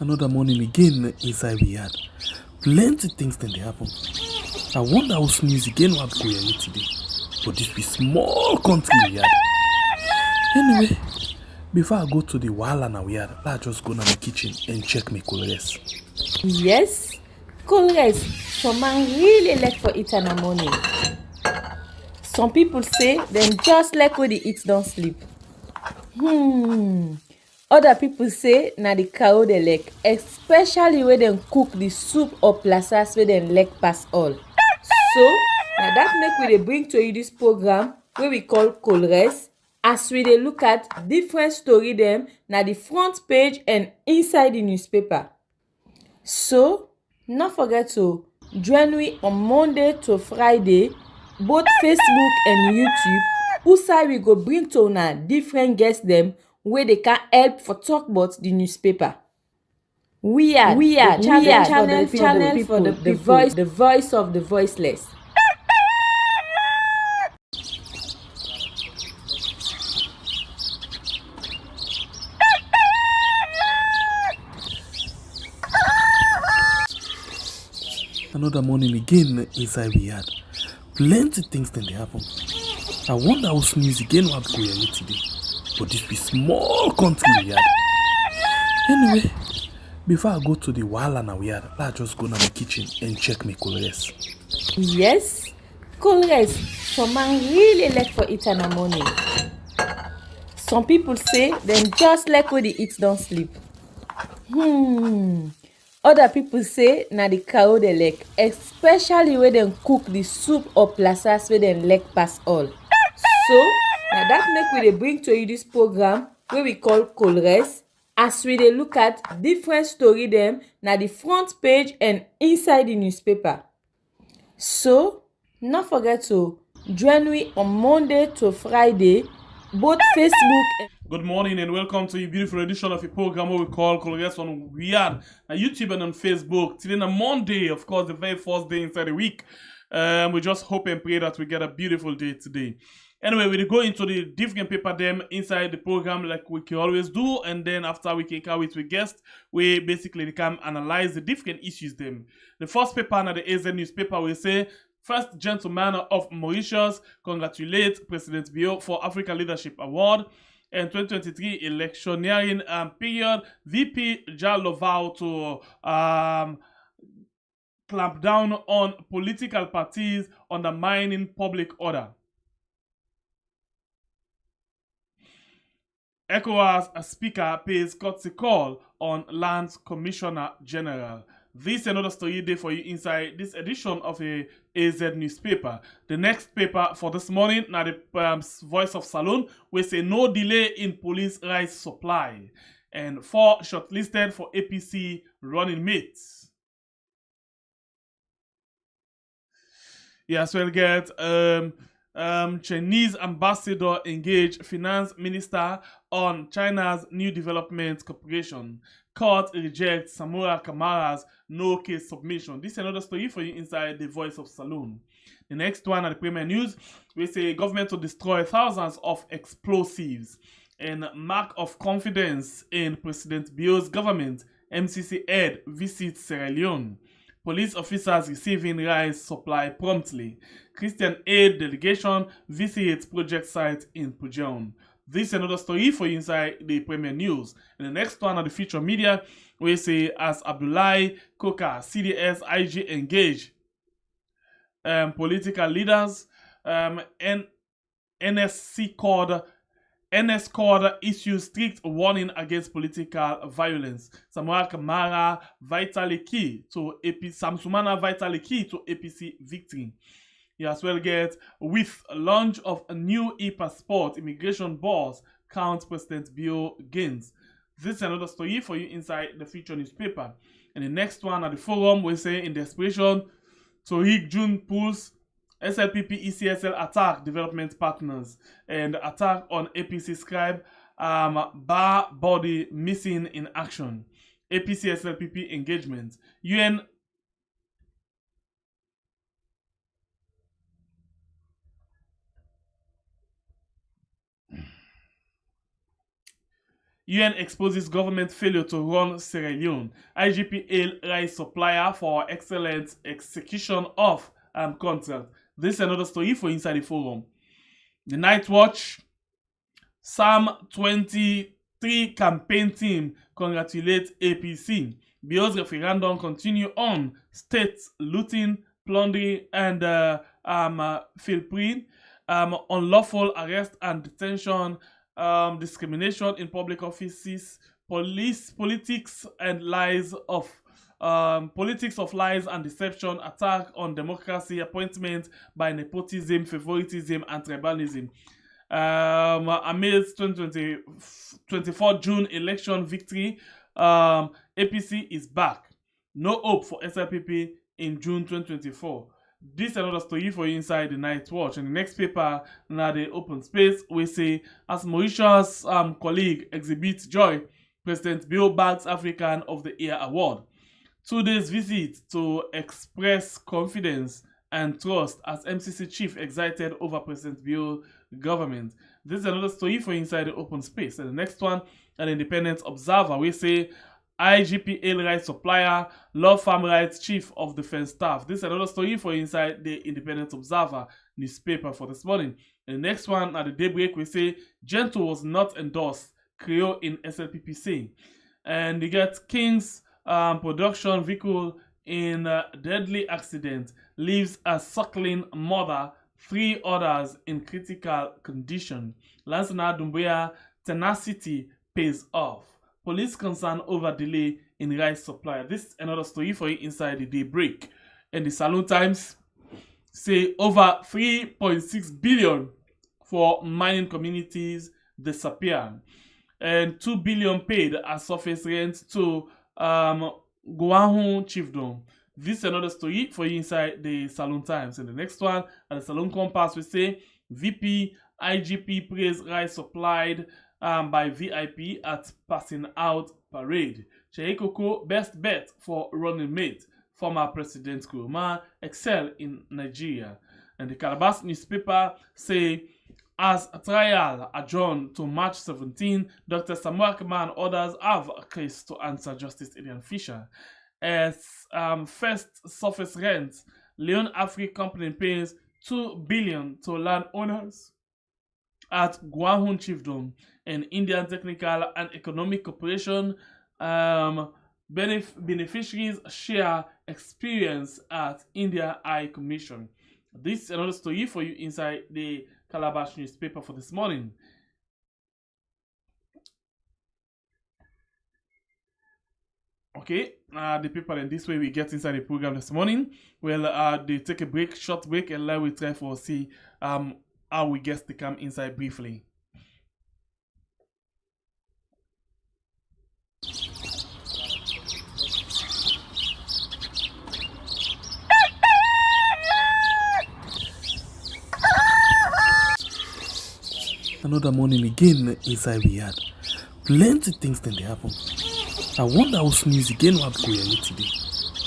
Another morning again inside we had plenty things then they happen. I wonder how sneeze again what go here today. But this be small country we had. Anyway, before I go to the wahala we had, let's just go to the kitchen and check my colors. Yes, colors. Some man really like for eat in the morning. Some people say them just like when they eat don't sleep. Other people say na the cow they like, especially when them cook the soup or plasas where them like pass all. So now that make we dey bring to you this program wey we call Colres, as we dey look at different story dem na the front page and inside the newspaper. So no forget to join we on Monday to Friday, both Facebook and YouTube, who we go bring to una different guests dem wey dey can help for talk about the newspaper. We are channel for the people, the voice of the voiceless. Another morning again inside we had plenty things then they happen. I wonder how sneeze again what go here today. But this be small country we had. Anyway, before I go to the wahala we had, let's just go to the kitchen and check my colors. Yes, colors. Some man really like for eat in the morning. Some people say them just like when they eat don't sleep. Other people say na the cow they like, especially when them cook the soup or plasas where them like pass all. So now that make we dey bring to you this program wey we call Colres, as we dey look at different story dem na the front page and inside the newspaper. So no forget to join we on Monday to Friday, both Facebook and Good morning and welcome to a beautiful edition of a program where we call Colores on Weird on YouTube and on Facebook. Today on Monday, of course, the very first day inside the week. We just hope and pray that we get a beautiful day today. Anyway, we'll go into the different paper them inside the program like we can always do, and then after we can come with guests, we basically can analyze the different issues them. The first paper na the AZ newspaper will say, First Gentleman of Mauritius congratulate President Bio for Africa Leadership Award. In 2023 electioneering period, VP Jallo vowed to clamp down on political parties undermining public order. ECOWAS speaker pays courtesy call on Lands Commissioner General. This is another story day for you inside this edition of a AZ newspaper. The next paper for this morning, now the Voice of Saloon, we say no delay in police rice supply. And 4 shortlisted for APC running mates. You as well get Chinese ambassador engage finance minister on China's new development cooperation. Court rejects Samura Kamara's no case submission. This is another story for you inside the Voice of Saloon. The next one at the Premier News, we say government to destroy thousands of explosives. And mark of confidence in President Bio's government, MCC head visits Sierra Leone. Police officers receiving rice supply promptly. Christian aid delegation visits project site in Pujeon. This is another story for you inside the Premier News. And the next one of the feature media, we say as Abdullahi Koka, CDS, IG engage political leaders, NS Code issues strict warning against political violence. Samsumana vitally key to APC victory. You as well get with launch of a new e-passport, immigration boss counts President Bio gains. This is another story for you inside the feature newspaper. And the next one at the forum, we say in desperation, Tariq June pulls Slpp ECSL attack development partners and attack on APC scribe bar body missing in action. APC SLPP engagement. UN UN exposes government failure to run Sierra Leone. IGP hail rice supplier for excellent execution of contract. This is another story for inside the forum. The Night Watch, Psalm 23 campaign team congratulate APC. Bill's referendum continue on. States looting, plundering, and filprin, unlawful arrest and detention, discrimination in public offices, politics and lies of politics of lies and deception, attack on democracy, appointment by nepotism, favoritism, and tribalism. Amidst 24 June election victory, APC is back. No hope for Slpp in June 2024. This is another story for you inside the Night Watch. And the next paper, now the open space, we say, as Mauritius colleague exhibits joy, President Bill bags African of the Year award. 2 days visit to express confidence and trust as MCC chief excited over President Bill government. This is another story for inside the open space. And the next one, an independent observer, we say IGP hail rights supplier, law farm rights chief of defense staff. This is another story for inside the Independent Observer newspaper for this morning. And the next one at the daybreak, we say Gentle was not endorsed, Creole in SLPPC. And you get King's production vehicle in deadly accident, leaves a suckling mother, 3 others in critical condition. Lansana Doumbouya, tenacity pays off. Police concern over delay in rice supply. This is another story for you inside the daybreak. And the Saloon Times say over 3.6 billion for mining communities disappear. And 2 billion paid as surface rent to Guahun Chiefdom. This is another story for you inside the Saloon Times. And the next one, at the Saloon Compass, we say VP IGP praise rice supplied by VIP at passing out parade. Cheikoko best bet for running mate. Former President Nkrumah Ecsl in Nigeria. And the Calabash newspaper say as a trial adjourned to March 17, Dr. Samuel Akman and others have a case to answer Justice Elian Fisher. As first surface rent, LEONE Africa company pays 2 billion to landowners at Guahun Chiefdom and Indian Technical and Economic Corporation. Beneficiaries share experience at India High Commission. This is another story for you inside the Calabash newspaper for this morning. Okay, the paper, and this way we get inside the program this morning. Well, they take a break, short break, and let we try for see how we get to come inside briefly. Another morning again inside we had plenty things then they happen. I wonder how sneeze again what go here today.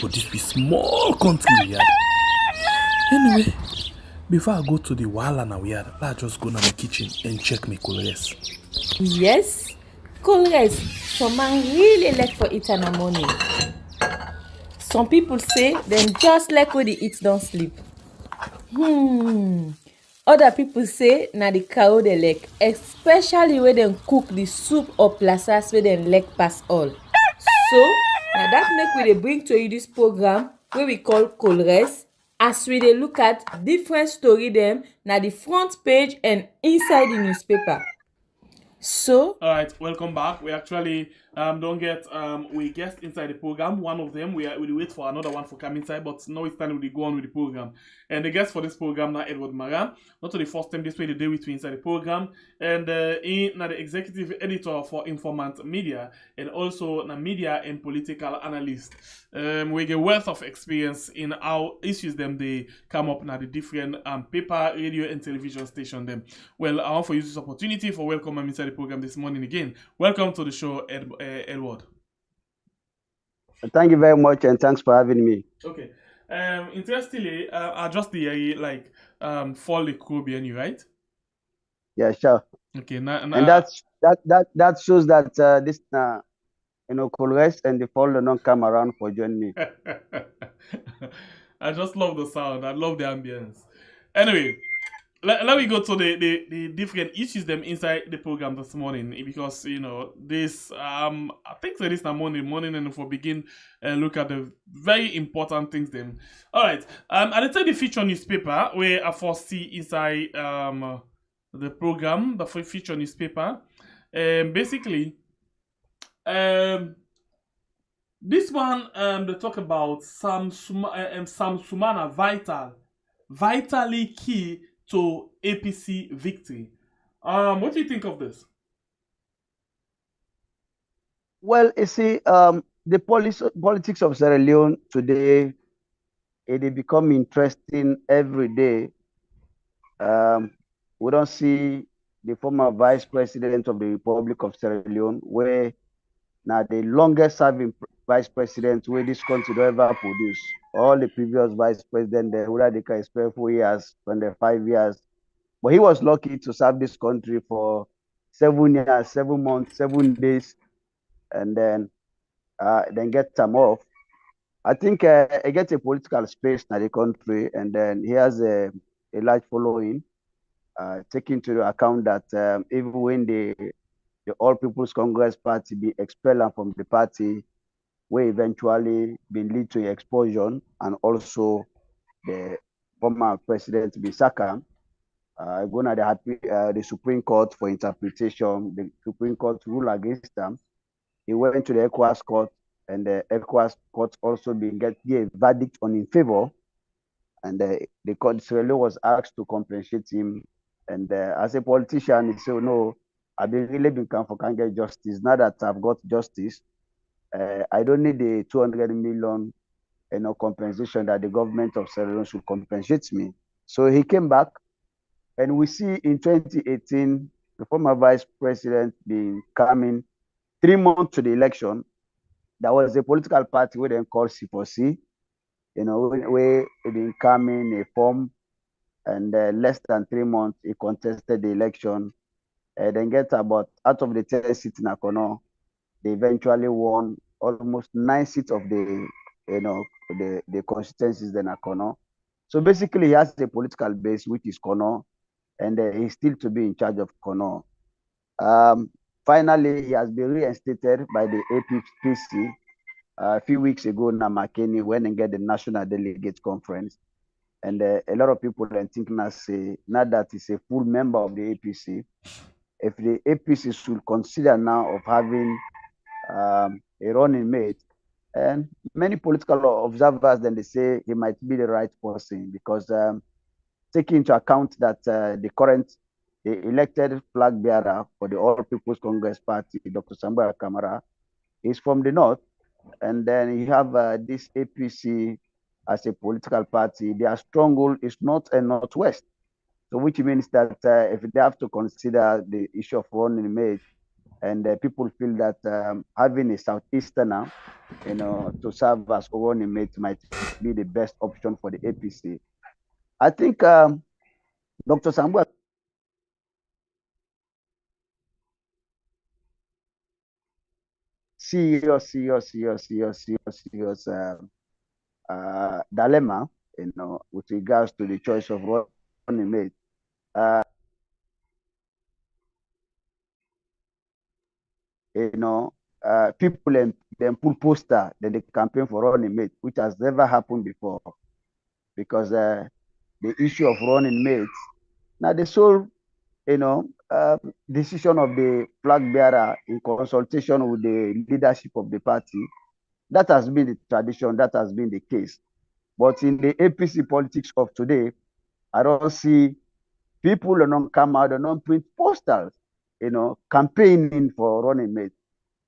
But this be small country we had. Anyway, before I go to the wala now we had, let's just go to the kitchen and check my colors. Yes, colors. Some man really like for it in the morning. Some people say them just like when they eat don't sleep. Other people say na the cow they like, especially when they cook the soup or plasas where they like pass all. So now that make we dey bring to you this program where we call Colres, as we dey look at different story them na the front page and inside the newspaper. So all right, welcome back. We actually don't get we guest inside the program. One of them we wait for another one for come inside, but now it's time we go on with the program. And the guest for this program now Edward Maran. Not the first time this way the day with we inside the program, and he now the executive editor for Informant Media and also the media and political analyst. We get wealth of experience in how issues them they come up now the different paper, radio, and television station them. Well, I want to use this opportunity for welcome him inside the program this morning again. Welcome to the show, Edward. Thank you very much, and thanks for having me. Okay. Interestingly, I just the fall the crew behind you, right? Yeah, sure. Okay, And that shows that this Colres and the fall don't come around for join me. I just love the sound. I love the ambience. Anyway, let me go to the different issues them inside the program this morning, because this I think so this morning and for begin look at the very important things them. All right, I take the feature newspaper where I foresee inside the program, the feature newspaper. Basically, this one they talk about Sam Sumana vitally key to APC victory. What do you think of this? Well, you see, the politics of Sierra Leone today, it become interesting every day. We don't see the former vice president of the Republic of Sierra Leone, where now the longest serving vice president where this country don't ever produce. All the previous vice president, they can spend 4 years, 25 years. But he was lucky to serve this country for 7 years, 7 months, 7 days, and then get time off. I think he gets a political space in the country, and then he has a large following. Take into account that even when the All People's Congress Party be expelled from the party, will eventually be lead to expulsion, and also the former president be sacked. Going to the Supreme Court for interpretation. The Supreme Court ruled against them. He went to the ECOWAS court, and the ECOWAS court also gave a verdict on in favor. And the court Sierra was asked to compensate him. And as a politician, he said, "No, I've really been come for can't get justice. Now that I've got justice, I don't need the 200 million compensation that the government of Sierra Leone should compensate me." So he came back, and we see in 2018 the former vice president being coming 3 months to the election. There was a political party where they called C4C, where he been coming a form, and less than 3 months he contested the election. Then get about out of the 10 seats in Akono, they eventually won almost 9 seats of the constituencies in Akono. So basically, he has a political base, which is Kono, and he's still to be in charge of Kono. Finally, he has been reinstated by the APC a few weeks ago. Namakeni went and get the National Delegate Conference, and a lot of people are thinking now that he's a full member of the APC, if the APC should consider now of having a running mate, and many political observers then they say he might be the right person, because taking into account that the elected flag bearer for the All People's Congress Party, Dr. Sambara Kamara, is from the north, and then you have this APC as a political party. Their stronghold is north and northwest, so which means that if they have to consider the issue of running mate, and people feel that having a southeasterner, to serve as running mate might be the best option for the APC. I think Dr. Sambua serious dilemma, with regards to the choice of running mate. People then put poster that they campaign for running mate, which has never happened before, because the issue of running mates, now the sole decision of the flag bearer in consultation with the leadership of the party, that has been the tradition, that has been the case. But in the APC politics of today, I don't see people don't come out and don't print posters, campaigning for running mates,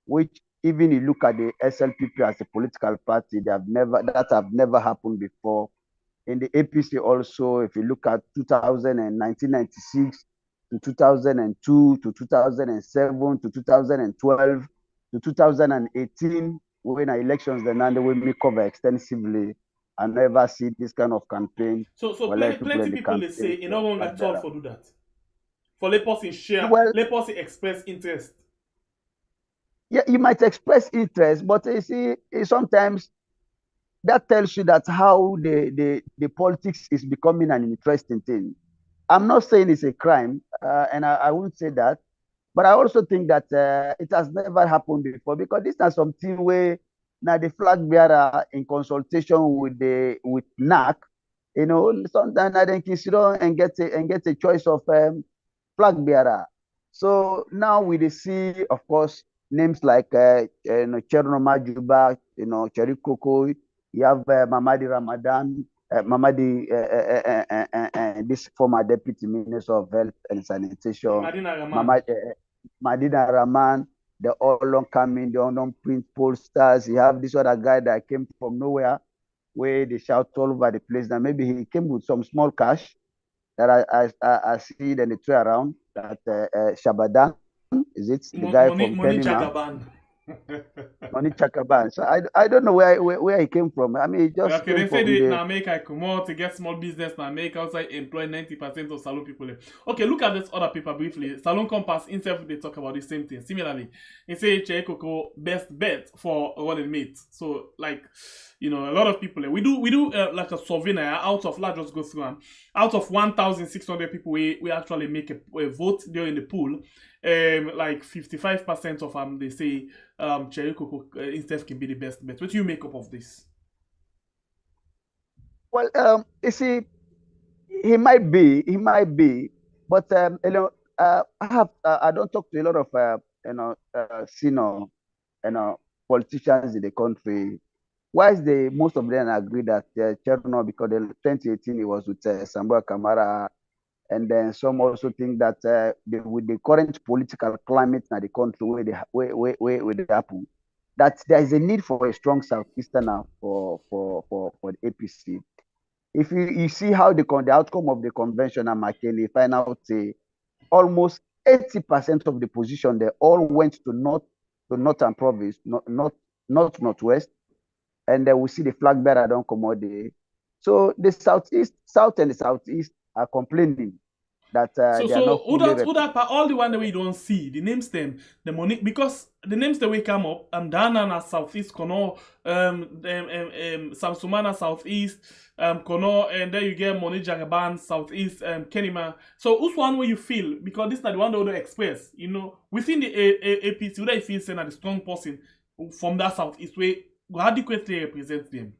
which even you look at the Slpp as a political party, that have never happened before. In the APC also, if you look at 1996 to 2002 to 2007 to 2012 to 2018, when elections then and we may cover extensively, I never see this kind of campaign. So plenty people they say you no longer at all for do that. for let person share, Well, let person express interest. yeah, you might express interest, but you see, sometimes that tells you that how the politics is becoming an interesting thing. I'm not saying it's a crime, and I won't say that, but I also think that it has never happened before because this is something where now the flag bearer in consultation with the with NAC, sometimes I think consider and get a choice of flag bearer. So now we see, of course, names like Cherno Majuba, Cherry Koko, you have Mamadi Ramadan, this former deputy minister of health and sanitation, Madina Raman. Madina Rahman, the all long coming, the unknown print posters. You have this other guy that came from nowhere, where they shout all over the place. Now maybe he came with some small cash that I see then they throw around. That Shabadan, is it the guy from Money Kenima? Jagaban. Money Chakaban. So I don't know where he came from. I mean, he just Okay, came they say from they the. now make I come out to get small business now make outside employ 90% of salon people. Okay, look at this other paper briefly. Salon Compass himself they talk about the same thing. Similarly, he say Che Coco best bet for running mate. So like, a lot of people we do like a survey now out of let's just go through them. Out of 1,600 people we actually make a vote during the poll. Like 55% of them they say Che Coco instead can be the best bet. What do you make up of this? Well, you see, he might be, but I don't talk to a lot of senior, politicians in the country. Whilst most of them agree that Cherno, because in 2018 he was with Sambua Kamara, and then some also think that with the current political climate in the country where they happen, that there is a need for a strong southeasterner for the APC. If you see how the outcome of the convention and McKinney find out almost 80% of the position they all went to northern province, not northwest, and then we see the flag bearer don't come out there. So the south and the southeast are complaining that they are not who fully that part, all the one that we don't see, the names them, the money, because the names that we come up, Dana na Southeast Kono, Samsumana Southeast, Kono, and then you get Money Jagaban Southeast, Kenima. So who's one way you feel? Because this is the one that would express, within the APC, would I feel saying that the strong person from that Southeast way will adequately represent them?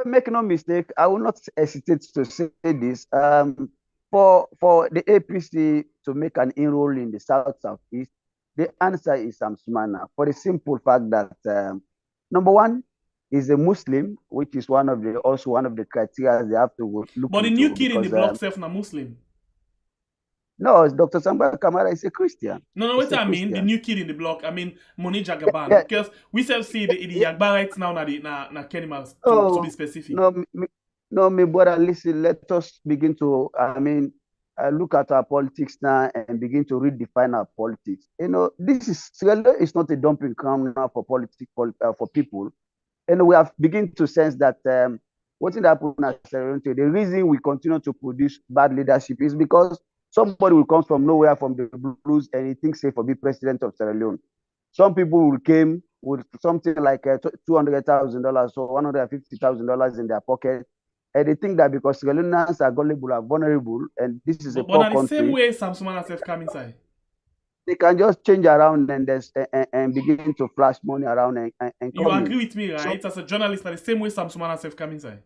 Make no mistake, I will not hesitate to say this. For the APC to make an inroad in the southeast, the answer is Samsumana, for the simple fact that number one is a Muslim, which is also one of the criteria they have to look But the into. new kid in the block self na Muslim. No, Dr. Samba Kamara is a Christian. No, what I mean, the new kid in the block, I mean, Money Jagaban. Yeah. Because we self see the Yagba right now na Kenima, to be specific. No, my brother, listen, let us begin to, look at our politics now and begin to redefine our politics. This is not a dumping ground now for politics, for people. And we have begun to sense that what is happening at Sierra Leone, the reason we continue to produce bad leadership is because somebody will come from nowhere from the blues and he thinks he will be president of Sierra Leone. Some people will came with something like $200,000 or $150,000 in their pocket, and they think that because Sierra Leoneans are gullible, are vulnerable, and this is a poor country. But the same way Samsumana self come inside. They can just change around and begin to flash money around and come You agree with me, right? So, as a journalist, that the same way Samsumana self come inside.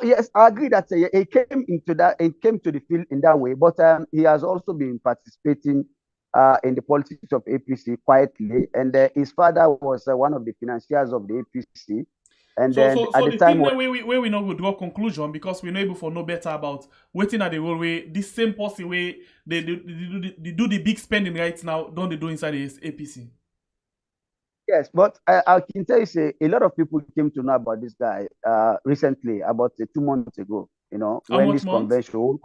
Yes, I agree that he came to the field in that way, but he has also been participating in the politics of APC quietly, and his father was one of the financiers of the APC. And so at the time where we not go draw conclusion because we're not able to know better about waiting at the role way this same person way they do the big spending right now, don't they do inside the APC? Yes, but I can tell you, a lot of people came to know about this guy recently, about 2 months ago. When this convention,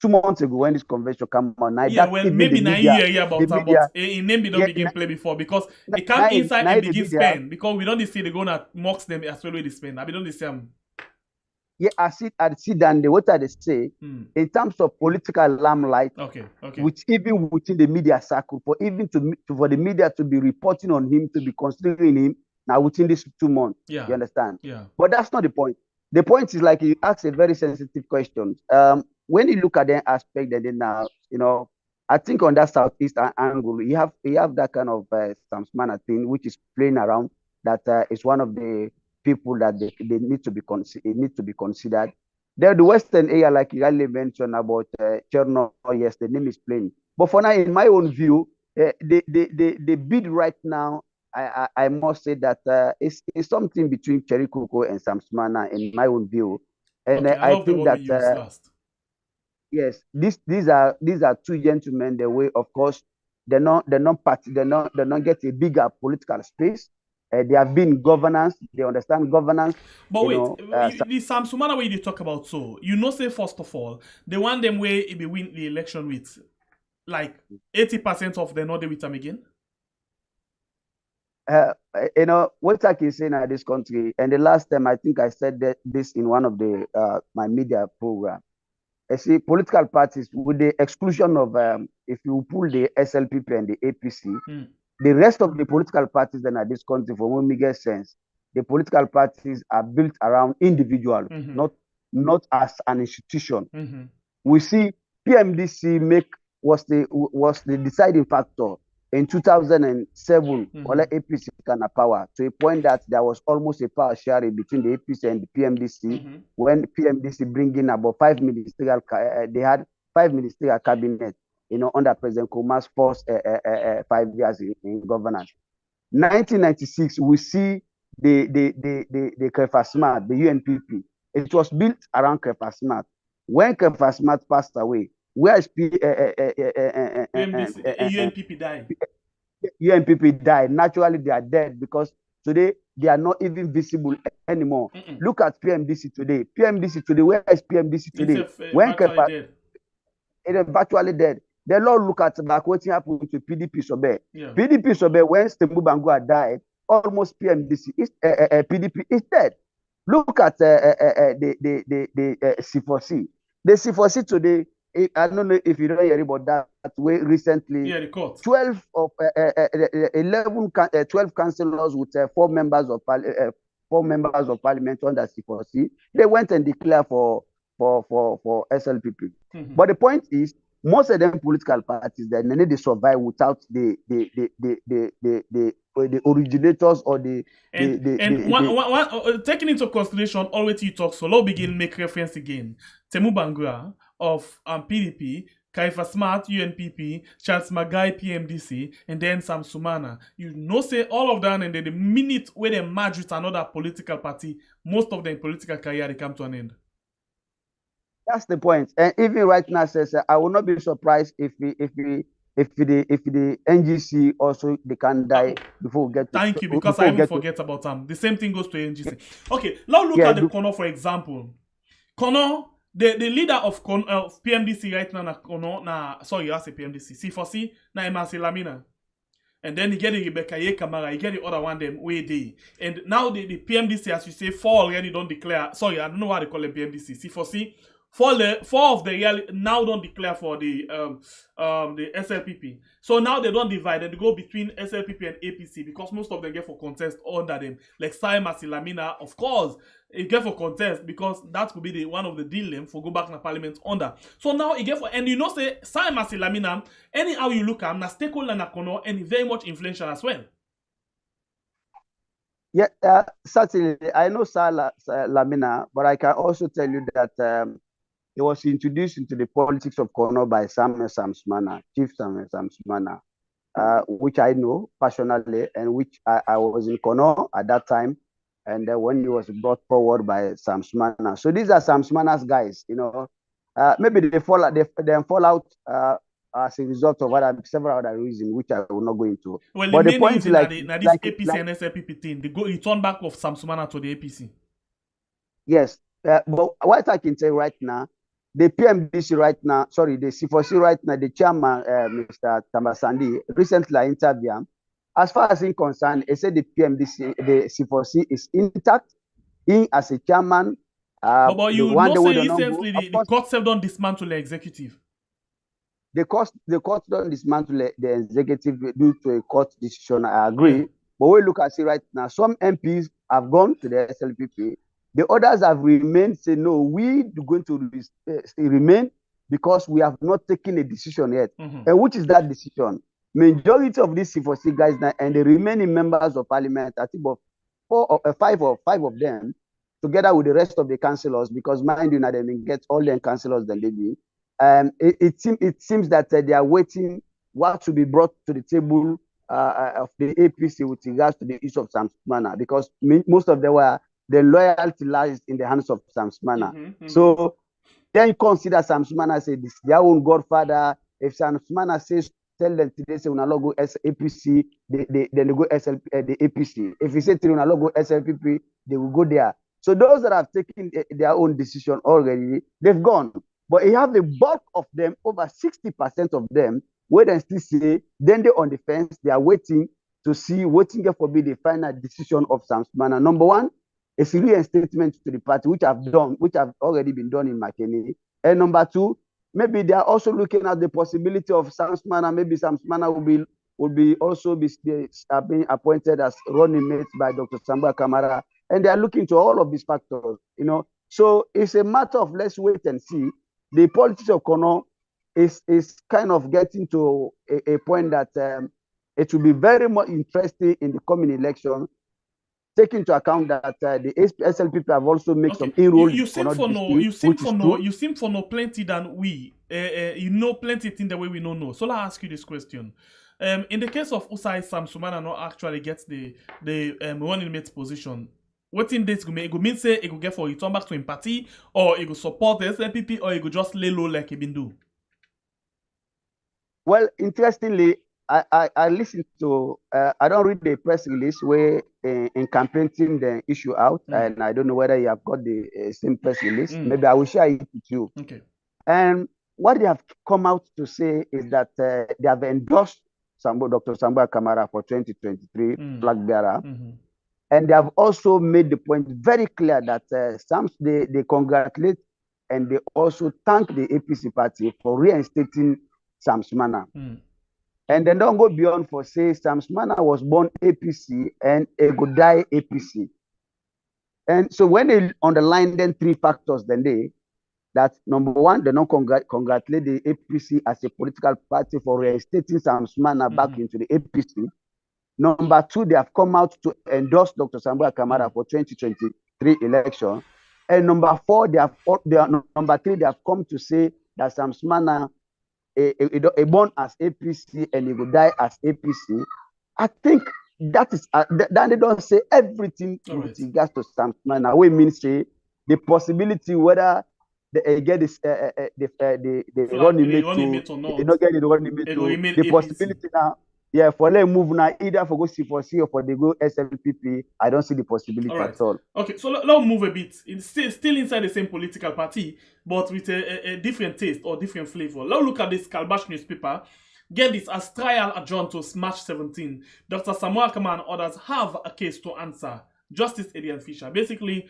2 months ago when this convention came on. Yeah, well, maybe now you hear about that, but in name they don't begin play before because they come inside and begin spend because we don't see they gonna mocks them as well with the spend. I mean, don't they say Yeah, I see that what they say in terms of political limelight. Okay. Which even within the media circle, for even for the media to be reporting on him, to be considering him now within these 2 months. Yeah. You understand? Yeah. But that's not the point. The point is, like, you ask a very sensitive question. When you look at the aspect, and then now, I think on that southeast angle, you have that kind of some manner thing which is playing around. That is one of the people that they need to be considered. Then the Western area, like you already mentioned about Cherno, yes, the name is plain. But for now, in my own view, the bid right now, I must say that it's something between Cherry Coco and Sam Smana, in my own view. And Okay, I love the think one that you used last. yes, these are two gentlemen. The way, of course, they not get a bigger political space. They have been governance. They understand governance. But wait, the Sam Sumana way they talk about, so say first of all, the one them way it be win the election with like 80% of the not with them again. What I can say now this country, and the last time I think I said this in one of the my media program. I see political parties, with the exclusion of if you pull the SLPP and the APC, the rest of the political parties in this country, for me get sense, the political parties are built around individuals, not as an institution. We see PMDC was the deciding factor in 2007, or APC kind of power, to a point that there was almost a power sharing between the APC and the PMDC. When PMDC bring in about 5 ministerial, they had 5 ministerial cabinet, under President Kuma's first 5 years in governance. 1996, we see the Kefasmat, the UNPP. It was built around Kefasmat. When Kefasmat passed away, where is UNPP died? UNPP died. Naturally, they are dead because today they are not even visible anymore. Look at PMDC today. PMDC today, where is PMDC today? When it is virtually dead. The Lord look at back what happened to PDP Sobe. Yeah. PDP Sobe, when Stembubangua died, almost PMDC is PDP is dead. Look at the C4C. The C4C today, I don't know if you don't hear about that way recently. Yeah, the court. 12 councillors with 4 members of parliament under C4C. They went and declared for SLPP. But the point is, most of them political parties they need to survive without the originators or taking into consideration always you talk, so let's begin make reference again. Temu Bangura of PDP, Kaifa Smart UNPP, Charles Magai PMDC, and then Sam Sumana. Say all of them, and then the minute where they merge with another political party, most of their political career they come to an end. That's the point. And even right now, says I will not be surprised if the NGC also they can die before we get to. Thank you, because I even forget about them. The same thing goes to NGC. Okay, now look at the Kono, for example. Kono, the leader of PMDC right now, sorry, I say PMDC, C4C, na Emansi Lamina. And then you get the Rebecca Ye Kamara, you get the other one, them way day. And now the PMDC, as you say, 4 already don't declare. Sorry, I don't know why they call them PMDC. C4C. 4 of the real now don't declare for the SLPP. So now they don't divide and they go between SLPP and APC because most of them get for contest under them. Like Saima Silamina, of course, it get for contest because that could be one of the deal for go back to parliament under. So now it get for, and say Saima Silamina, anyhow you look at na stakeholder na kono and very much influential as well. Yeah, certainly. I know Lamina, but I can also tell you that he was introduced into the politics of Kono by Samuel Samsmana, Chief Samuel Samsmana, which I know personally, and which I was in Kono at that time, and when he was brought forward by Samsmana. So these are Samsmana's guys, maybe they fall out as a result of several other reasons, which I will not go into. Well, but the point is like this APC and SLPP thing, they turn back of Samsmana to the APC. Yes, but what I can say right now, the PMDC right now, sorry, the C4C right now, the chairman, Mr. Tambasandi, recently I interviewed him. As far as I'm concerned, he said the PMDC, the C4C is intact. He, as a chairman, But The you one know, day we say don't go. recently Of the course, court self don't dismantle the executive. the court don't dismantle the executive due to a court decision. I agree. Yeah. But we look at it right now. Some MPs have gone to the SLPP. The others have remained. Say no, we are going to remain because we have not taken a decision yet. And which is that decision? Majority of these C4C guys now and the remaining members of parliament, I think about five of them, together with the rest of the councillors, because mind you, now they get all the councillors that they be. It seems that they are waiting what to be brought to the table of the APC with regards to the issue of Sam Sumana, because most of them were the loyalty lies in the hands of Sam Sumana. So then you consider Sam Sumana as their own godfather. If Sam Sumana says tell them today say una go APC, then they go the APC. If you say today una go SLPP, they will go there. So those that have taken their own decision already, they've gone. But you have the bulk of them, over 60% of them, where they still say, then they're on the fence, they are waiting to see, waiting for the final decision of Sam Sumana. Number one, it's really a statement to the party, which have already been done in McKinney. And number two, maybe they are also looking at the possibility of Sam Sumana. Maybe Sam Sumana will be being appointed as running mate by Dr. Sambua Kamara. And they are looking to all of these factors, you know. So it's a matter of let's wait and see. The politics of Kono is kind of getting to a point that it will be very much interesting in the coming election, take into account that the SLPP have also made some inroads. You seem for no plenty than we. You know plenty things the way we don't know. So let's ask you this question. In the case of Usai Sam Sumana not actually gets the running mate position, what in this go mean say it go get for return back to him party, or it go support the SLPP, or it go just lay low like he been do? Well, interestingly, I listen to I don't read the press release where in campaign team the issue out, and I don't know whether you have got the same press release. Maybe I will share it with you. Okay. And what they have come out to say is that they have endorsed Dr. Sambua Kamara for 2023 flag bearer. And they have also made the point very clear that they congratulate and they also thank the APC party for reinstating Sam Sumana. And then don't go beyond for say Sam Sumana was born APC and he could die APC. And so when they underline then three factors, then that number one, they don't congratulate the APC as a political party for reinstating Sam Sumana back into the APC. Number two, they have come out to endorse Dr. Sambua Kamara for 2023 election. And number four, number three, they have come to say that Sam Sumana is born as APC and he will die as APC. I think that is that they don't say everything with regards to Sam Sumana. We mean say the possibility whether they get this the running mate to they not get the running mate to the possibility now. Yeah, for them move now, either for go C4C or for they go SLPP, I don't see the possibility at all. Okay, so let's move a bit. It's still inside the same political party, but with a different taste or different flavor. Let's look at this Calabash newspaper. Get this, as trial adjourned to March 17, Dr. Samuel Akama and others have a case to answer. Justice Adrian Fisher. Basically,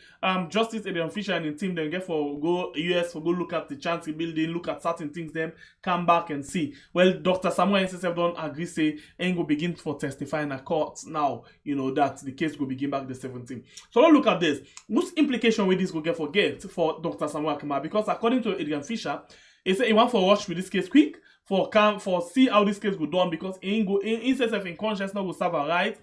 Justice Adrian Fisher and the team then get for go US for go look at the Chancery building, look at certain things, then come back and see. Well, Dr. Samuel SSF don't agree, say, and go begin for testifying at court now, you know, that the case will begin back the 17th. So let's look at this. What's implication with this will get for Dr. Samuel Akama? Because according to Adrian Fisher, he said he want for rush with this case quick, for see how this case go done, because in SSF in conscience not go serve a right.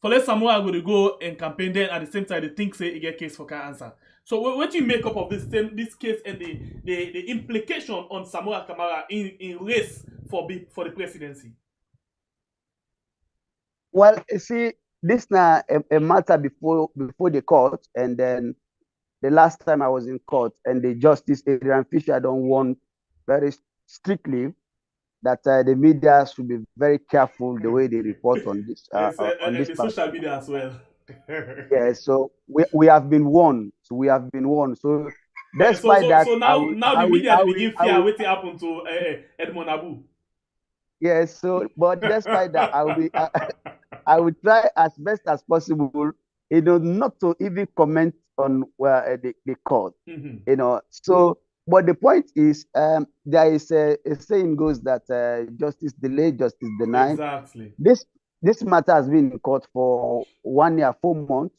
For let Samuel go and campaign then at the same time they think say he get case for can answer. So what do you make up of this case and the implication on Samuel Kamara in race for the presidency? Well, you see, this now a matter before the court, and then the last time I was in court and the Justice Adrian Fisher don't want very strictly that the media should be very careful the way they report on this. On this social media as well. Yeah, so we have been warned. So we have been warned. So despite that, so now the media begin fear what happened to Edmond Abu. Yes, so but despite that, I will try as best as possible, not to even comment where the court. So, but the point is, there is a saying goes that justice delayed, justice denied. Exactly. This matter has been in court for 1 year, 4 months.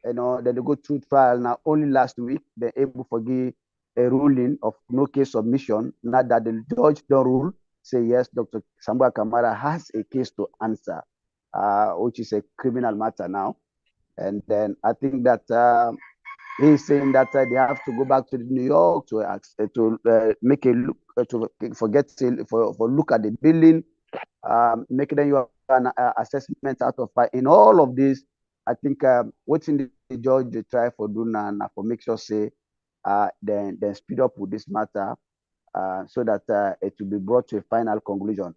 Then they go through trial. Now, only last week they're able to give a ruling of no case submission. Now that the judge don't rule, say yes, Dr. Sambua Kamara has a case to answer, which is a criminal matter now. And then I think that he's saying that they have to go back to New York to make a look for look at the building, make them an assessment out of in all of this. I think what's in the judge they try for do now for make sure say then speed up with this matter so that it will be brought to a final conclusion.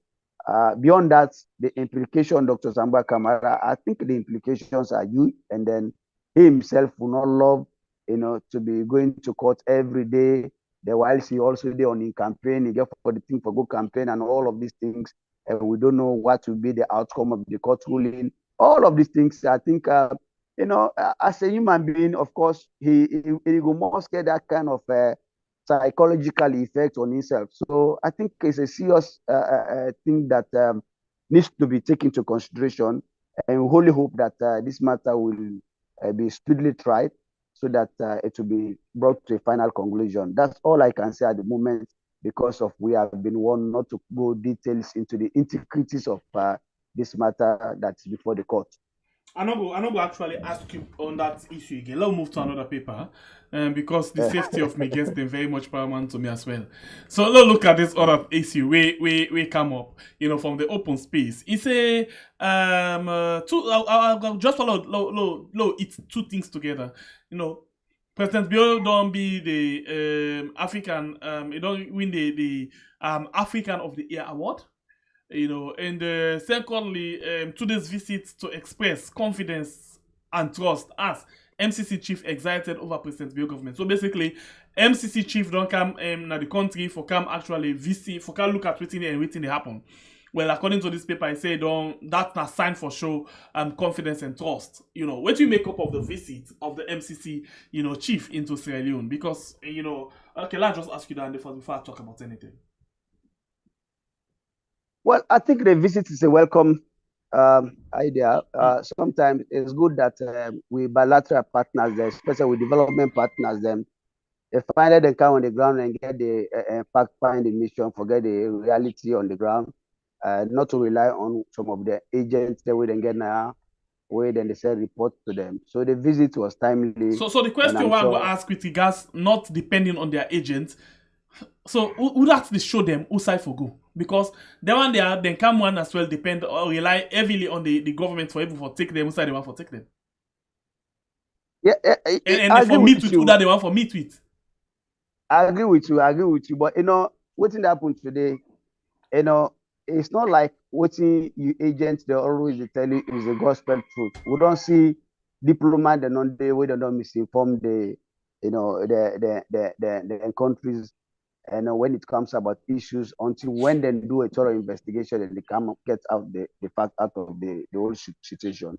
Beyond that, the implication, Dr. Sambua Kamara, I think the implications are huge, and then he himself will not love, to be going to court every day. The while he also there on in campaign, he get for the thing for good campaign and all of these things. And we don't know what will be the outcome of the court ruling. All of these things, I think, as a human being, of course, he will more get that kind of psychological effect on himself. So I think it's a serious thing that needs to be taken into consideration, and we wholly hope that this matter will be speedily tried so that it will be brought to a final conclusion. That's all I can say at the moment, because of we have been warned not to go details into the intricacies of this matter that's before the court. I know go actually ask you on that issue again. Let's move to another paper, because the safety of my guests is very much paramount to me as well. So let's look at this other issue. We come up, from the open space. It's a I'll just follow. It's two things together. President Bill don't be the African. He don't win the African of the Year award. And secondly, today's visit to express confidence and trust as MCC chief excited over President Bill government. So basically, MCC chief don't come na the country for come actually visit, for come look at everything and everything they happen. Well, according to this paper, I say that's a sign for show confidence and trust. What do you make up of the visit of the MCC, chief into Sierra Leone? Because okay, let's just ask you that before I talk about anything. Well, I think the visit is a welcome idea. Sometimes it's good that we bilateral partners, especially with development partners, them they find that they come on the ground and get the fact-finding mission, forget the reality on the ground, not to rely on some of the agents that we then get now, where then they say report to them. So the visit was timely. So the question I will ask with regards not depending on their agents. So who actually show them who side for go? Because the one then come one as well depend or rely heavily on the government for able to take them who side they want for take them. Yeah, and for meet with who that they want for meet with. I agree with you. But what happened today, it's not like what you agents they always tell you is the gospel truth. We don't see diplomats and on the way they don't misinform the countries. And when it comes about issues, until when they do a thorough investigation and they come get out the fact out of the whole situation.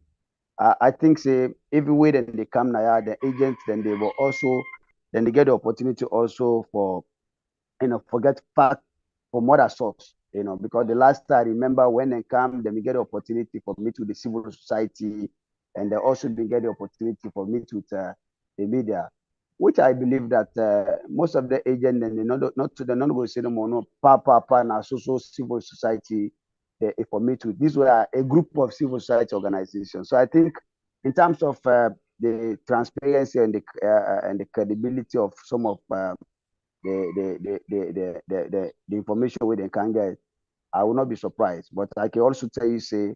I think say every way that they come now, the agents then they will also then they get the opportunity also for forget fact from other source, because the last time I remember when they come, then we get the opportunity for meet with the civil society, and they also get the opportunity for meet with the media. Which I believe that most of the agents and they're not going to say no more, no, na so civil society, for me too. These were a group of civil society organizations. So I think in terms of the transparency and the credibility of some of the information we can get, I will not be surprised. But I can also tell you, say,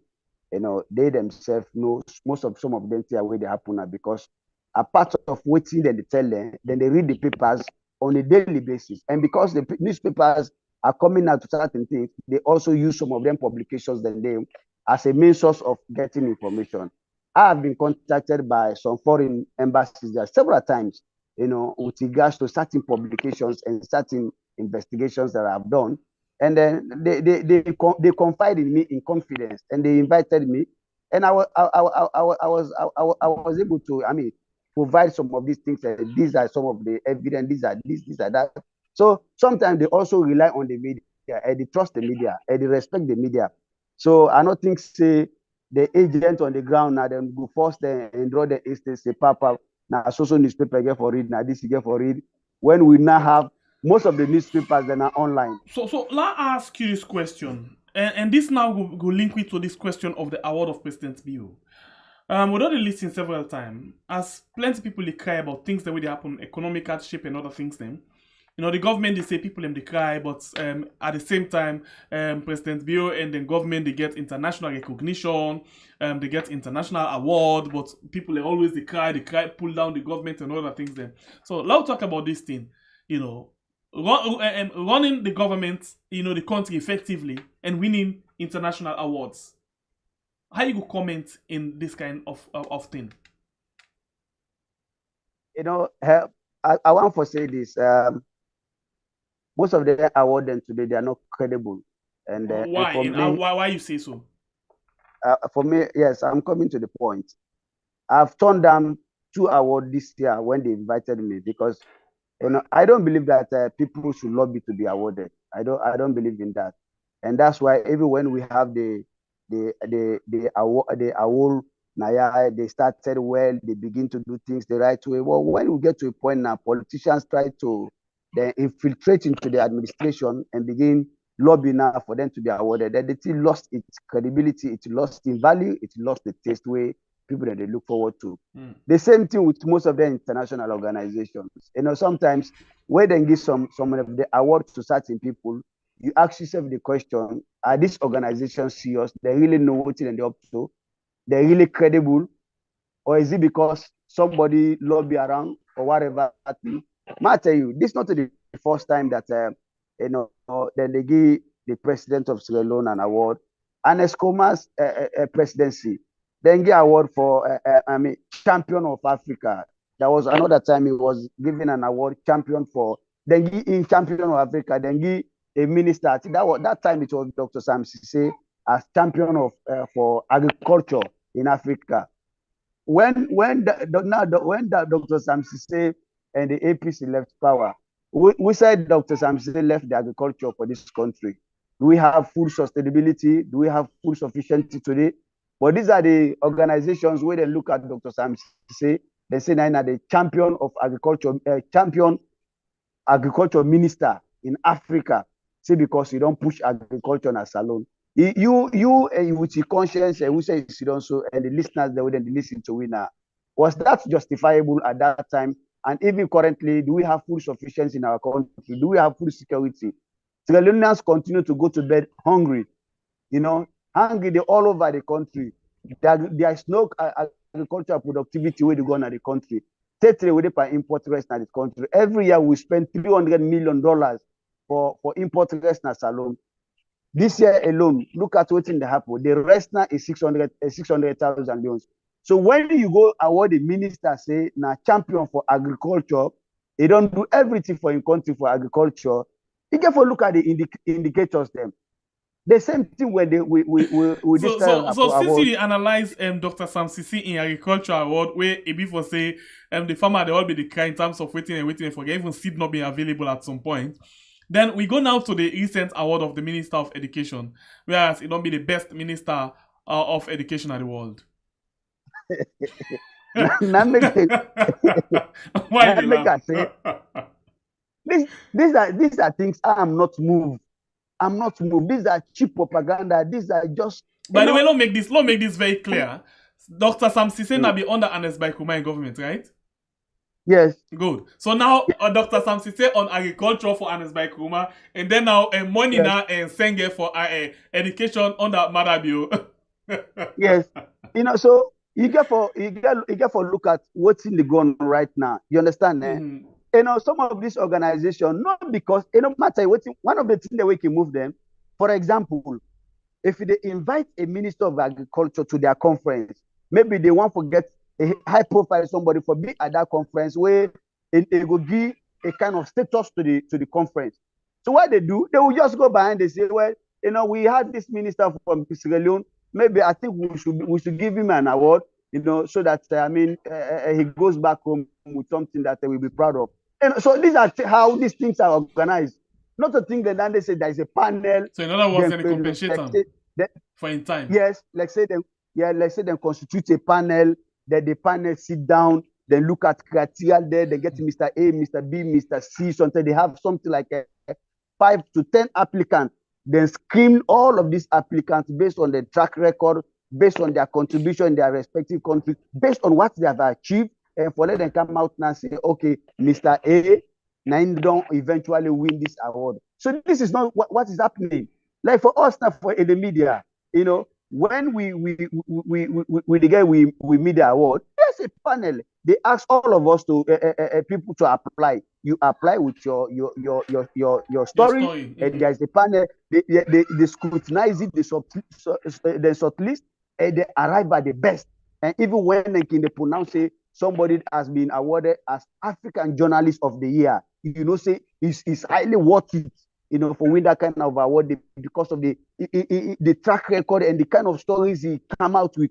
they themselves know most of some of them see where they happen now, because a part of waiting and they tell them, then they read the papers on a daily basis. And because the newspapers are coming out to certain things, they also use some of them publications then they as a main source of getting information. I have been contacted by some foreign embassies there several times, with regards to certain publications and certain investigations that I've done. And then they confide in me in confidence, and they invited me, and I was able to, provide some of these things. These are some of the evidence. These are this, these are that. So sometimes they also rely on the media, and they trust the media, and they respect the media. So I don't think say the agent on the ground now then go force them and draw the instance say papa now social newspaper get for read now this you get for read when we now have most of the newspapers that are online. So let ask you this question, and this now go link with to this question of the award of President Bill. We already listened several times, as plenty people they cry about things that will happen, economic hardship and other things. Then, the government they say people they cry, but at the same time, President Bill and the government they get international recognition, they get international award, but people they always they cry, pull down the government and other things. Then, so let's talk about this thing. Running the government, the country effectively and winning international awards. How you go comment in this kind of thing? I want to say this. Most of the awards today they are not credible. And why? And why you say so? For me, yes, I'm coming to the point. I've turned down 2 awards this year when they invited me because I don't believe that people should lobby to be awarded. I don't believe in that, and that's why even when we have the award, Naya, they started well, they begin to do things the right way. Well, when we get to a point now, politicians try to then infiltrate into the administration and begin lobbying now for them to be awarded. Then the thing lost its credibility, it lost in value, it lost the taste way people that they look forward to. The same thing with most of the international organizations. Sometimes when they give some of the awards to certain people, you ask yourself the question, are these organizations serious? They really know what they're up to? They're really credible? Or is it because somebody lobby around or whatever? I tell you, this is not the first time that then they give the president of Sierra Leone an award. And Escoma's presidency, then give award for champion of Africa. There was another time he was given an award, champion of Africa, then give a minister. I think that time it was Dr. Sam Sise as champion of for agriculture in Africa. When Dr. Sam Sise and the APC left power, we said Dr. Sam Sise left the agriculture for this country. Do we have food sustainability? Do we have food sufficiency today? But these are the organizations where they look at Dr. Sam Sise, they say now the champion of agriculture, champion agriculture minister in Africa. Say because you don't push agriculture as alone. You with your conscience and we say you don't so and the listeners they wouldn't listen to winner. Was that justifiable at that time? And even currently, do we have food sufficiency in our country? Do we have food security? Sierra Leoneans continue to go to bed hungry. Hungry they all over the country. There is no agricultural productivity where they go in the country. Totally with the import rest in the country. Every year we spend $300 million for import rest alone. This year alone, look at what's in the happen. The rest now is 600,000 leones. So when you go award the minister say now champion for agriculture, they don't do everything for in country for agriculture. You get for look at the indicators them. The same thing when we so since you analyze Dr. Sam Sisi in agriculture award where it before say the farmer they all be the kind in terms of waiting and for even seed not being available at some point. Then we go now to the recent award of the Minister of Education, whereas it don't be the best minister of education in the world. Why do you laugh? These are things I am not moved. I'm not moved. These are cheap propaganda. These are just. By the way, let's make this very clear. Dr. Sam Sise now be under Anes by Kumai government, right? Yes. Good. So now Dr. Sam Sise on agriculture for Anes by Kuma, and then now money now and Senge for education under Madabio. Yes. So you get for look at what's in the ground right now. You understand? Some of these organizations, not because matter what one of the things that we can move them. For example, if they invite a minister of agriculture to their conference, maybe they want to get a high profile somebody for being at that conference where it will give a kind of status to the conference. So what they do, they will just go behind and say, well, we had this minister from Sierra Leone. Maybe I think we should give him an award. so that he goes back home with something that they will be proud of. And so these are how these things are organized. Not to think that then they say there is a panel. So in other words, then they compensate them for in time. Yes, let's say they constitute a panel. Then the panel sit down. They look at criteria there. They get Mr. A, Mr. B, Mr. C. Sometimes they have something like 5 to 10 applicants. Then screen all of these applicants based on their track record, based on their contribution in their respective countries, based on what they have achieved, and for them come out and say, okay, Mr. A, now don't eventually win this award. So this is not what is happening. Like for us now, in the media, when we meet the award, there's a panel. They ask all of us to people to apply. You apply with your story, Mm-hmm. and there's a panel. They scrutinize it, they shortlist, and they arrive at the best. And even when they can pronounce it, somebody has been awarded as African Journalist of the Year, say is highly worth it, for win that kind of award because of the track record and the kind of stories he come out with.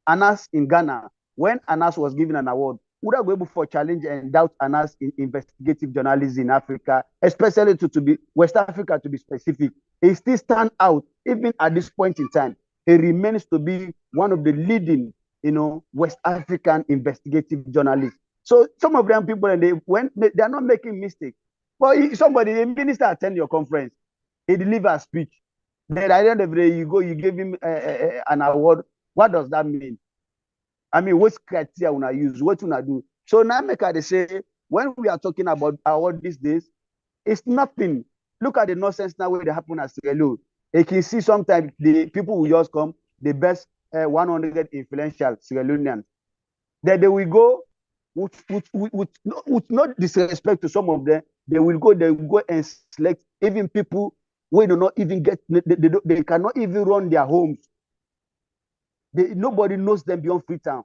Anas in Ghana, when Anas was given an award, would have been able for challenge and doubt Anas in investigative journalism in Africa, especially to be West Africa, to be specific. He still stand out even at this point in time. He remains to be one of the leading, West African investigative journalists. So some of them people, they are not making mistakes. But a minister attend your conference, he deliver a speech. Then at the end of the day, you give him an award. What does that mean? I mean, what criteria una use? What una do? So now they say, when we are talking about award these days, it's nothing. Look at the nonsense now where they happen at Sierra Leone. You can see sometimes the people will just come, the best 100 influential Sierra Leoneans. Then they will go with not disrespect to some of them. They will go and select even people who do not even get, they cannot even run their homes. Nobody knows them beyond Freetown.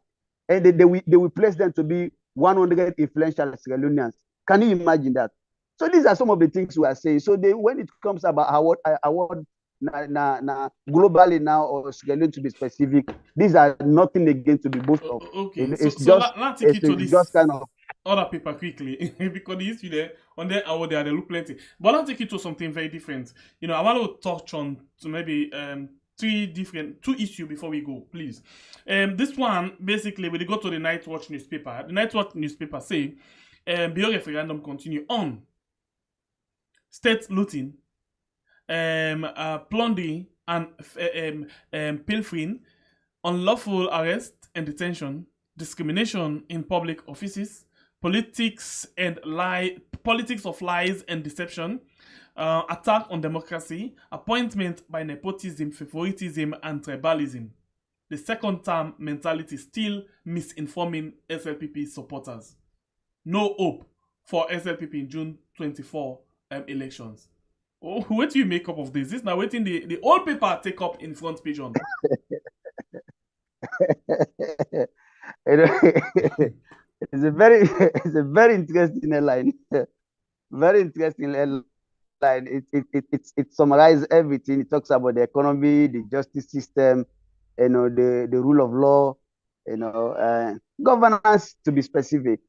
And they will place them to be 100 influential Sierra Leoneans. Can you imagine that? So these are some of the things we are saying. So when it comes about award globally now, or Sierra Leone to be specific, these are nothing again to be boasted of. Okay, It's so just, let's take you to this just kind of other paper quickly because the history there on their award there they look plenty. But I'll take you to something very different. I want to touch on maybe two issues before we go, please. This one basically when they go to the Night Watch newspaper. The Night Watch newspaper say Bio referendum continue on state looting, plundering and pilfering, unlawful arrest and detention, discrimination in public offices, politics of lies and deception, attack on democracy, appointment by nepotism, favoritism, and tribalism. The second term mentality still misinforming SLPP supporters. No hope for SLPP in June 24 elections. Oh, what do you make up of this? This now waiting the old paper take up in front page on. It's a very interesting headline. Very interesting headline. It summarizes everything. It talks about the economy, the justice system, the rule of law, governance, to be specific.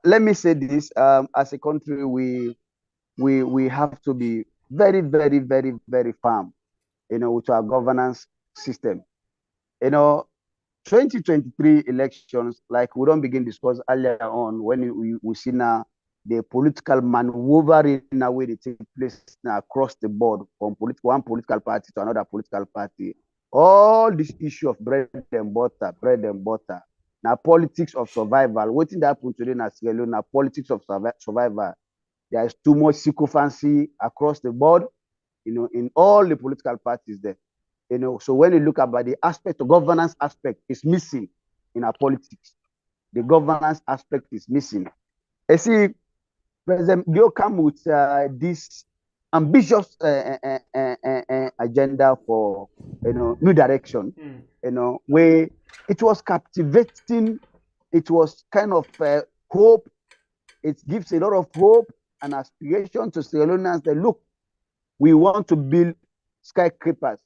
Let me say this: as a country, we have to be very, very, very, very firm, with our governance system. 2023 elections, like we don't begin discuss earlier on, when we see now the political maneuvering in a way they take place now across the board from one political party to another political party. All this issue of bread and butter. Now politics of survival. What did happen today in Sierra Leone? Now politics of survival. There is too much sycophancy across the board, in all the political parties there. So when you look about the aspect, the governance aspect is missing in our politics. The governance aspect is missing. I see President Bio come with this ambitious agenda for new direction, where it was captivating, it was kind of hope. It gives a lot of hope and aspiration to Sierra Leoneans that look, we want to build skyscrapers.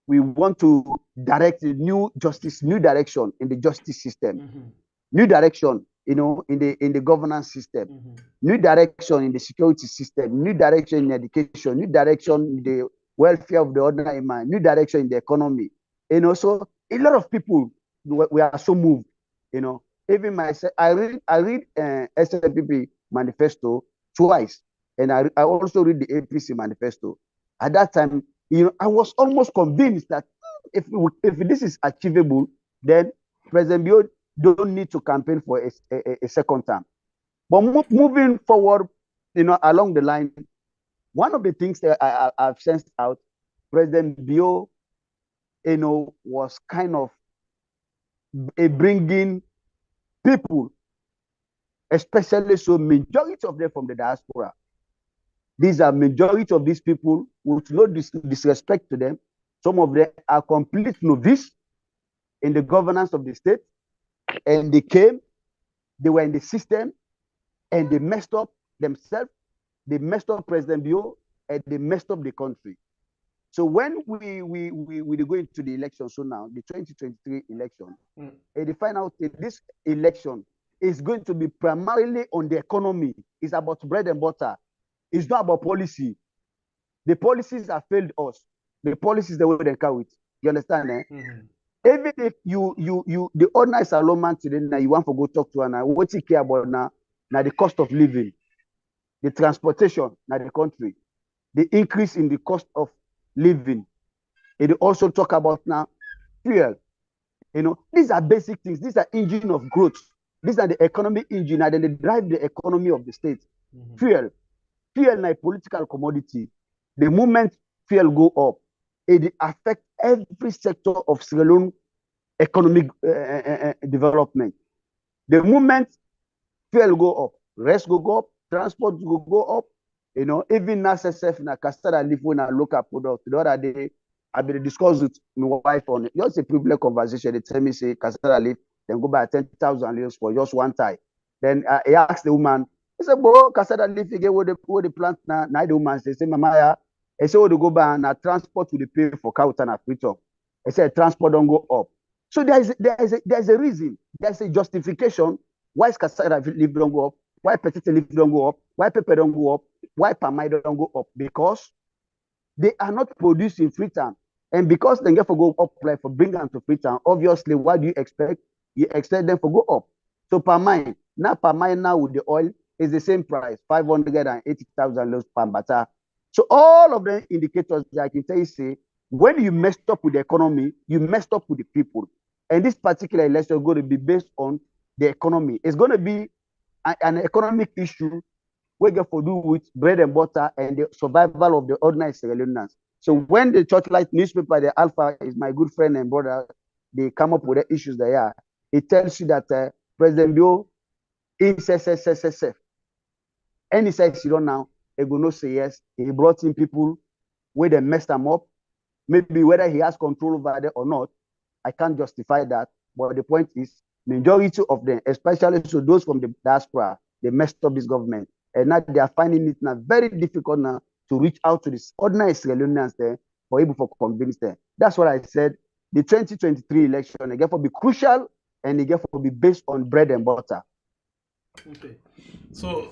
we want to direct a new direction in the justice system, new direction, in the governance system, new direction in the security system, new direction in education, new direction in the welfare of the ordinary man, new direction in the economy. So a lot of people we are so moved. Even myself, I read Slpp manifesto twice, and I also read the APC manifesto. At that time, I was almost convinced that if this is achievable, then President Bio don't need to campaign for a second term. But moving forward, along the line, one of the things that I've sensed out, President Bio, was kind of bringing people, especially so majority of them from the diaspora. These are majority of these people with no disrespect to them. Some of them are complete novice in the governance of the state, and they were in the system, and they messed up themselves, they messed up President Bio, and they messed up the country. So when we go into the election, so now the 2023 election, and they find out that this election is going to be primarily on the economy. It's about bread and butter. It's not about policy. The policies have failed us. The policies that we don't carry it. You understand? Even if the ordinary Salomon today, now you want to go talk to her, what you care about now the cost of living, the transportation now the country, the increase in the cost of living. It also talk about now fuel. These are basic things. These are engine of growth. These are the economic engine, and then they drive the economy of the state. Fuel na a political commodity. The moment fuel go up, it affects every sector of Sierra Leone economic development. The moment fuel go up, rest go up, transport go up. Even now, na custard leaf when I local product. The other day, I been discuss with my wife on it. Just a privilege conversation. They tell me say custard leaf, then go buy 10,000 leaves for just one tie. Then I asked the woman. He said, "Bo, custard leaf again where the plant na the woman say Mama ya." I said, "Oh, they go buy na transport will pay for cow and a freezer." I said, "Transport don't go up." So there's a reason. There's a justification why custard leaf don't go up, why potato leaf don't go up, why pepper don't go up, why palm oil don't go up, because they are not produced in Freetown. And because they get for go up, like for bring them to Freetown, obviously, what do you expect? You expect them to go up. So palm oil now with the oil is the same price, 580,000 loads per butter. So all of the indicators that I can tell you say, when you messed up with the economy, you messed up with the people. And this particular election is going to be based on the economy. It's going to be an economic issue we get to do with bread and butter and the survival of the ordinary Sierra Leoneans. So when the Churchlight newspaper, the Alpha is my good friend and brother, they come up with the issues they are. It tells you that President Bio is SSSSF. And he says, now, he will not say yes. He brought in people where they messed them up. Maybe whether he has control over it or not, I can't justify that. But the point is, majority of them, especially so those from the diaspora, they messed up this government. And now they are finding it now very difficult now to reach out to the ordinary Sierra Leoneans there for able to convince them. That's what I said. The 2023 election, again, for be crucial and again for be based on bread and butter. Okay, so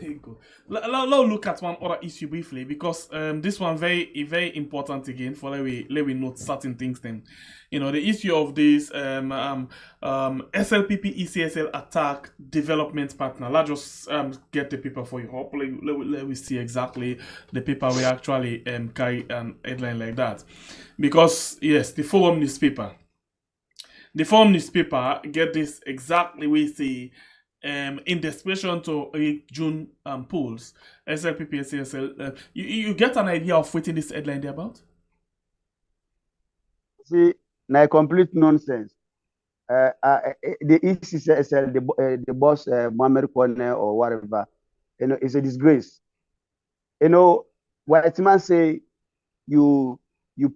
here you go. Let's look at one other issue briefly, because this one very important again for let we note certain things. Then, the issue of this SLPP ECSL attack development partner. Let's just get the paper for you. Hopefully, let we see exactly the paper we actually carry an headline like that, because yes, the Forum newspaper get this exactly we see. In desperation to June polls, SLPP, CSL, you get an idea of what this headline is about? See, now complete nonsense. The ECSL, the boss, Mohamed Kone or whatever, it's a disgrace. White man say you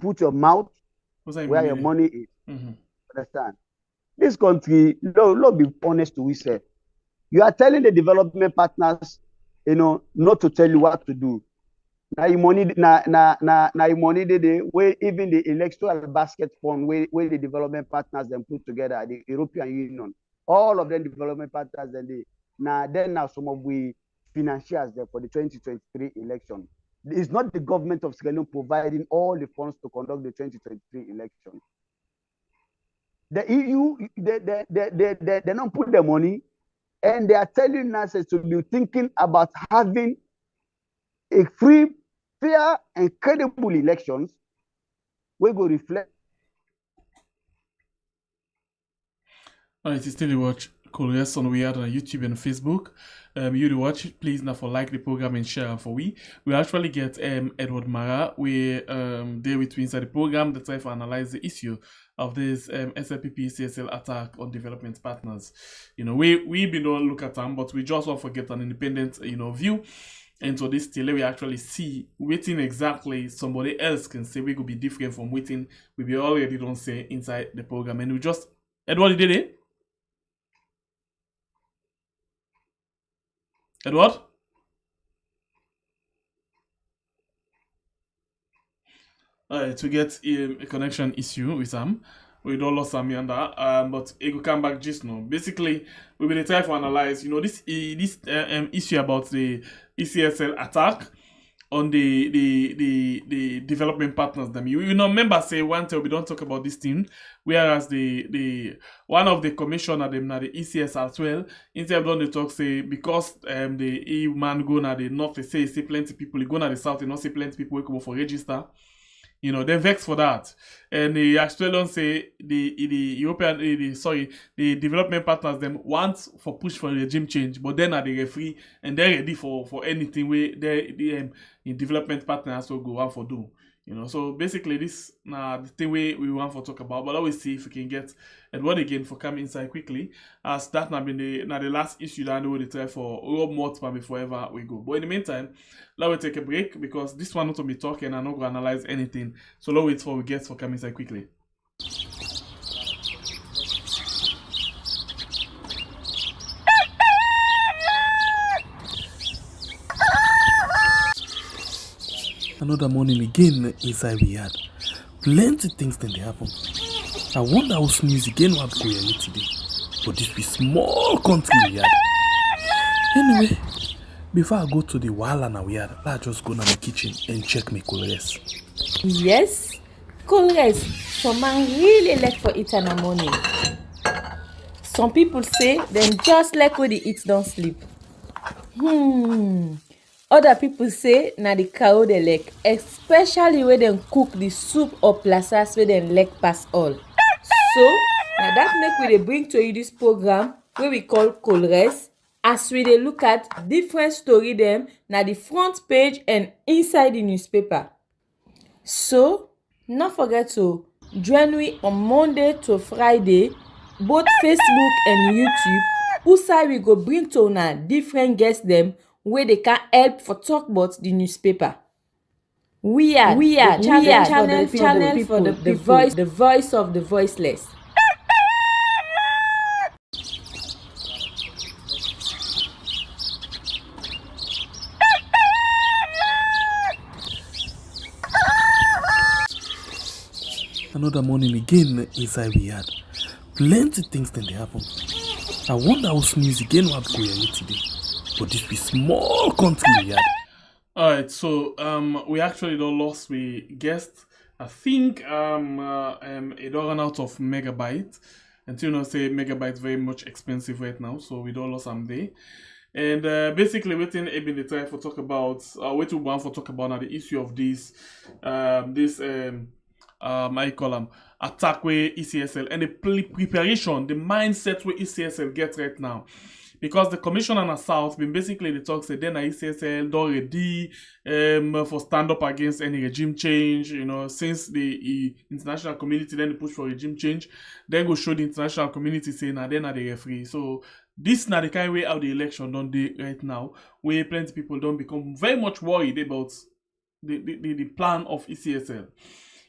put your mouth where your money is. Understand? This country, don't be honest to yourself. You are telling the development partners, not to tell you what to do. Now you money now you money the way even the electoral basket fund where the development partners then put together, the European Union, all of them development partners then some of we financiers there for the 2023 election. It's not the government of Sierra Leone providing all the funds to conduct the 2023 election. The EU they don't put the money, and they are telling us to be thinking about having a free, fair, and credible elections. We go reflect. Alright, you still watch Colores on we are on YouTube and Facebook. You to watch it, please now for like the program and share for we. We actually get Edward Mara. We there with inside the program that try to analyze the issue of this SLPP CSL attack on development partners. You know, we been don't look at them, but we just want to get an independent view. And so this still we actually see waiting exactly somebody else can say we could be different from waiting we be already don't say inside the program. And we just Edward did it. Edward? To get a connection issue with Sam. We don't lost Sam yonder, but it will come back just now. Basically, we will try to analyze, this issue about the ECSL attack on the development partners. You remember say one time we don't talk about this thing, whereas the one of the commissioner them na the ECS as well. Instead of the talk say because the EU man go na the north, they say plenty people, they go na the south, they not say plenty people will come for register. They vex for that. And the Australians say the development partners them want for push for regime change, but then are they referee and they're ready for anything where the development partners will go out for do. So basically this the thing we want to talk about, but always see if we can get Edward again for come inside quickly, as that now been the last issue that I know they try for Rob more before ever we go. But in the meantime, let me take a break because this one not to be talking and not going to analyze anything. So let's wait for we get for come inside quickly. Another morning again inside we had plenty things then they happen. I wonder how news again what go here today. But this be small country we had. Anyway, before I go to the wala now we had, I just go to my kitchen and check my colors. Yes, colors. Some man really like for it in the morning. Some people say them just like when they eat don't sleep. Other people say na the cow they like, especially when they cook the soup or plasas where they like pass all. So now that make we bring to you this program where we call Colores, as we dey look at different story them na the front page and inside the newspaper. So not forget to join me on Monday to Friday, both Facebook and YouTube. Usai we go bring to una different guests them where they can help for talk about the newspaper. We are channel for the people, the voice of the voiceless. Another morning again inside we had plenty things then they happen. I wonder how news again what go here today. But this be small country we had. Alright, so we actually don't lost we guest. I think it don't run out of megabyte. Until say megabyte very much expensive right now, so we don't lost some day. And basically waiting been the time for talk about what we want for talk about now the issue of this I call them attack where ECSL and the preparation, the mindset where ECSL get right now. Because the commissioner in the south been basically the talk say then ECSL don't ready for stand up against any regime change, since the international community then push for regime change, then go show the international community say now then are the referee. So this now the kind way how the election don't do right now, where plenty people don't become very much worried about the plan of ECSL.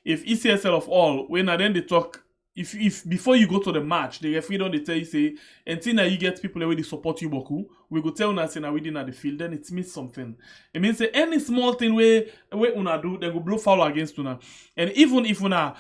If ECSL of all, when then they talk if before you go to the match, the referee don't they tell you say, until now you get people where they support you boku, we go tell una say now we didn't at the field, then it means something. It means say any small thing where una do, they go blow foul against una. And even if una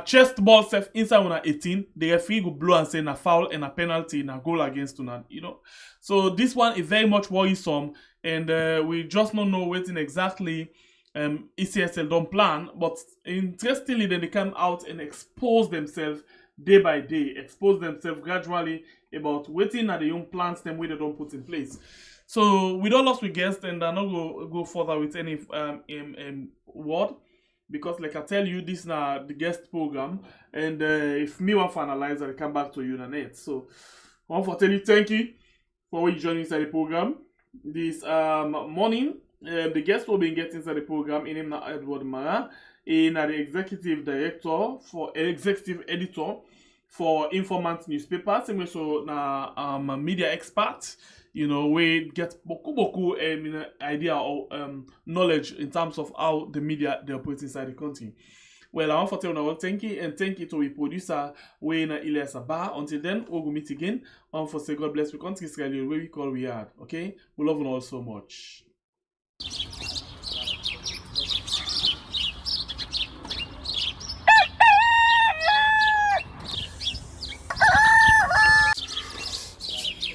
chest ball self inside una 18, the referee go blow and say na foul and a penalty and a goal against una, you know. So this one is very much worrisome, and we just don't know what exactly ECSL don't plan, but interestingly then they come out and expose themselves day by day, expose themselves gradually about waiting at the young plans them where they don't put in place. So with all us we guessed, and I'm not go further with any word, because like I tell you, this is the guest program, and if me want to analyze, I'll come back to you in a net. So I want to tell you thank you for joining inside the program this morning. The guest will be getting inside the program in name Edward Mara, in the executive editor for Informant newspapers, and also na media expert. You know, we get boku idea or knowledge in terms of how the media they operate inside the country. Well, I want to tell you thank you, and thank you to the producer Wayne Elias Abba. Until then, we'll meet again. I want to say God bless we country Israel where we call we are. Okay, we love you all so much.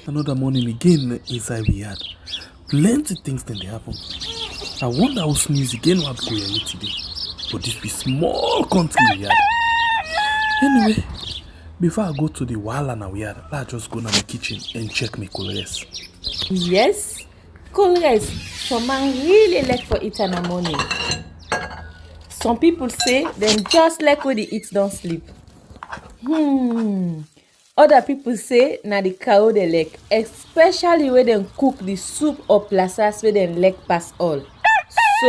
Another morning again inside we had plenty things then they happen. I wonder how news again what go here today. But this be small country we had. Anyway, before I go to the wala now we had, let's just go to my kitchen and check my colors. Yes, colors. Some man really like for it in the morning. Some people say them just like when they eat don't sleep. Other people say na the cow they like, especially when they cook the soup or plasas where they like pass all. So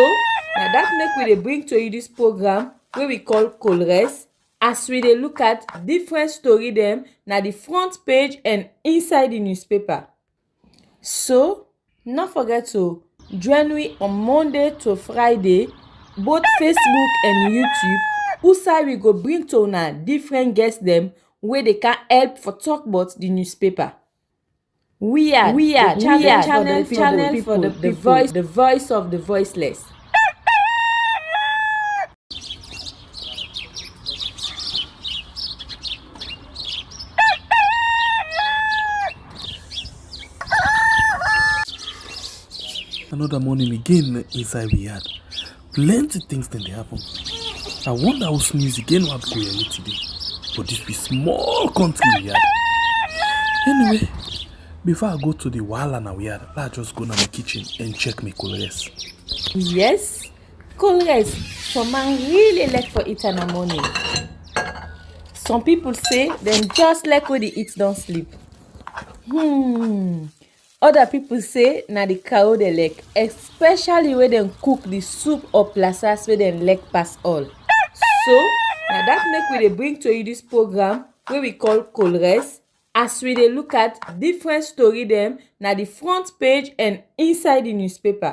now that make we dey bring to you this program where we call Colres, as we dey look at different story them na the front page and inside the newspaper. So not forget to join me on Monday to Friday, both Facebook and YouTube, who side we go bring to una different guests them where they can help for talk about the newspaper. We are channel for the voice of the voiceless. Another morning again inside we had plenty things then they happen. I wonder how news again what go here today. But this be small country we had. Anyway, before I go to the wala now we had, let's just go to my kitchen and check my colors. Yes, colors. Some man really like for it in the morning. Some people say them just like when they eat don't sleep. Other people say na the cow they like, especially when they cook the soup or plasas where they like pass all. So now that make we dey bring to you this program where we call Colres, as we dey look at different story them na the front page and inside the newspaper.